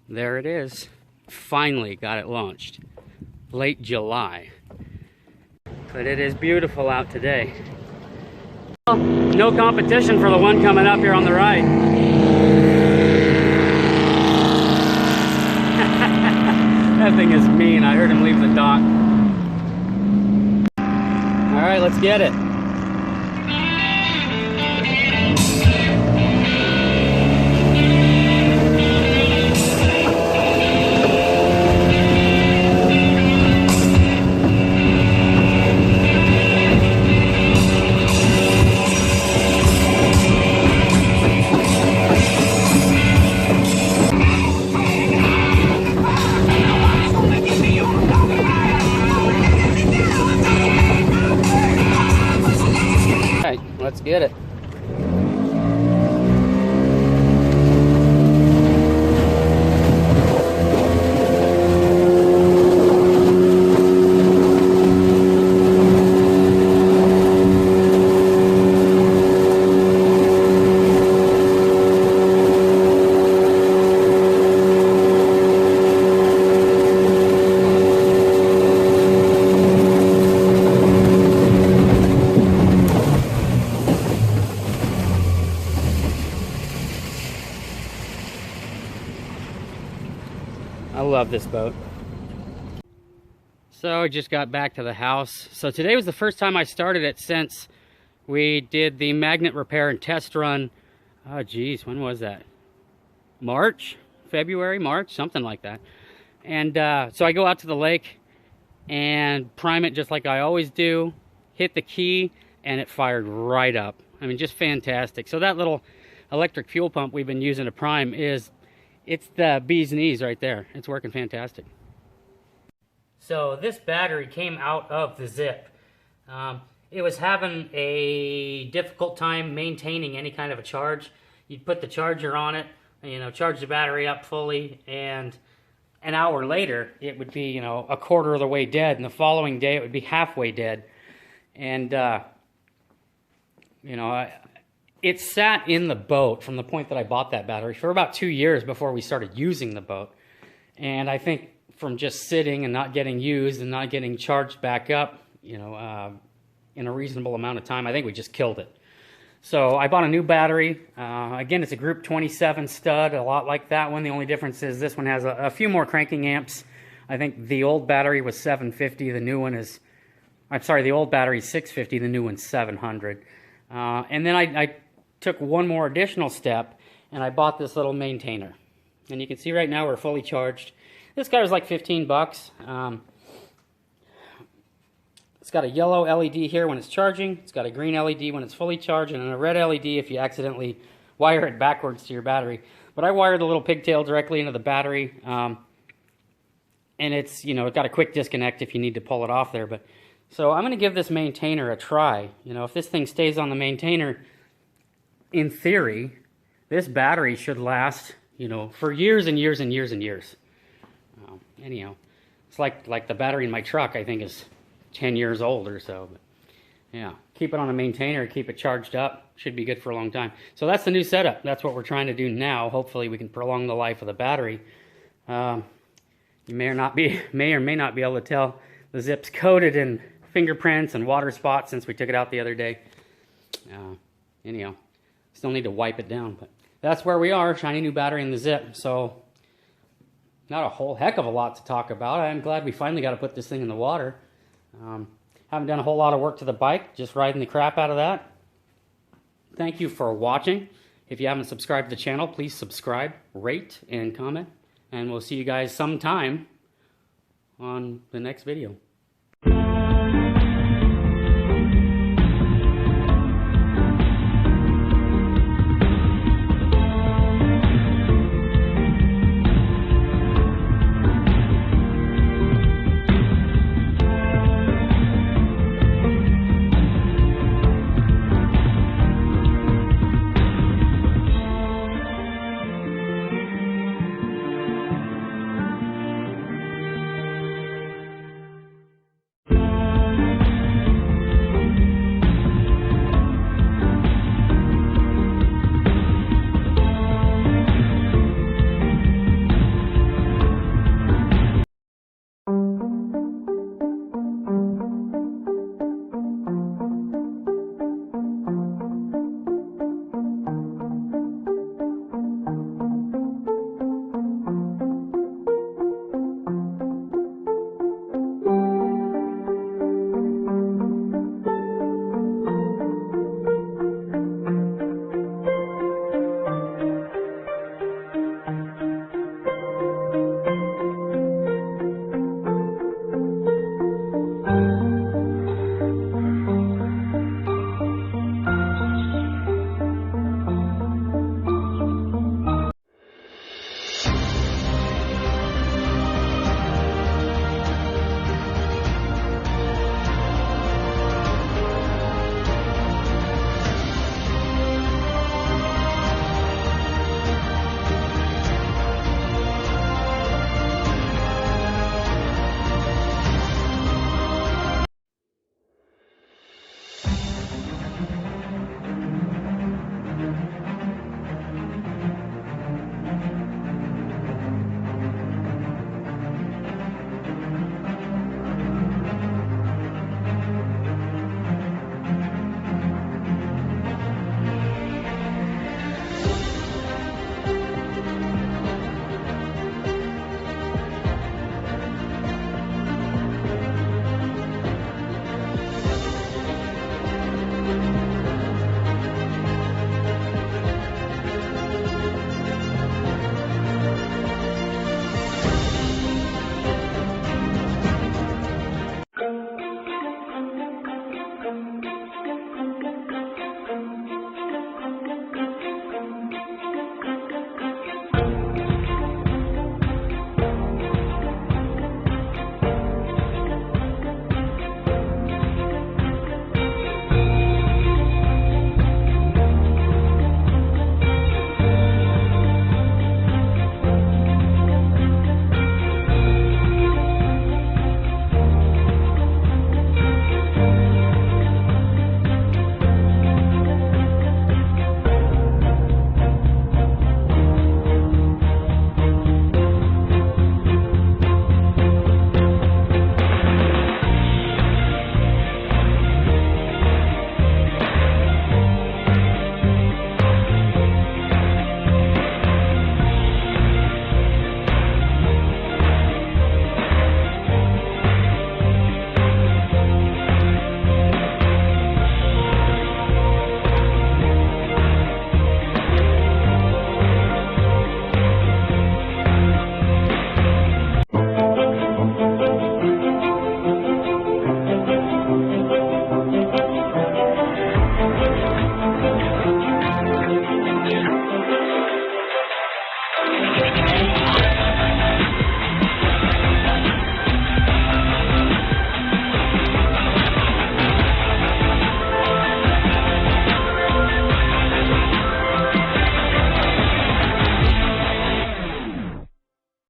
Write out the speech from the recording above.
There it is. Finally got it launched. Late July. But it is beautiful out today. Well, no competition for the one coming up here on the right. That thing is mean. I heard him leave the dock. Alright, let's get it. Let's get it. I love this boat. So I just got back to the house. So today was the first time I started it since we did the magnet repair and test run. Oh geez, when was that? March? February? March? Something like that. And so I go out to the lake and prime it just like I always do. Hit the key and it fired right up. I mean, just fantastic. So that little electric fuel pump we've been using to prime it's the bee's knees right there. It's working fantastic. So this battery came out of the Zip. It was having a difficult time maintaining any kind of a charge. You'd put the charger on it, charge the battery up fully, and an hour later it would be, a quarter of the way dead, and the following day it would be halfway dead. And, it sat in the boat from the point that I bought that battery for about 2 years before we started using the boat. And I think from just sitting and not getting used and not getting charged back up, in a reasonable amount of time, I think we just killed it. So I bought a new battery. Again, it's a Group 27 stud, a lot like that one. The only difference is this one has a few more cranking amps. I think the old battery was 750. The new one is, the old battery is 650. The new one's 700. And then I took one more additional step, and I bought this little maintainer. And you can see right now we're fully charged. This guy was like 15 bucks. It's got a yellow LED here when it's charging. It's got a green LED when it's fully charged, and a red LED if you accidentally wire it backwards to your battery. But I wired the little pigtail directly into the battery, and it's, it got a quick disconnect if you need to pull it off there. But so I'm going to give this maintainer a try. If this thing stays on the maintainer, in theory, this battery should last, for years and years and years and years. Anyhow, it's like the battery in my truck, I think, is 10 years old or so. But yeah, keep it on a maintainer, keep it charged up, should be good for a long time. So that's the new setup. That's what we're trying to do now. Hopefully we can prolong the life of the battery. You may or may not be able to tell the Zip's coated in fingerprints and water spots since we took it out the other day. Anyhow, still need to wipe it down, but that's where we are. Shiny new battery in the Zip. So not a whole heck of a lot to talk about. I'm glad we finally got to put this thing in the water. Haven't done a whole lot of work to the bike, just riding the crap out of that. Thank you for watching. If you haven't subscribed to the channel, please subscribe, rate, and comment. And we'll see you guys sometime on the next video.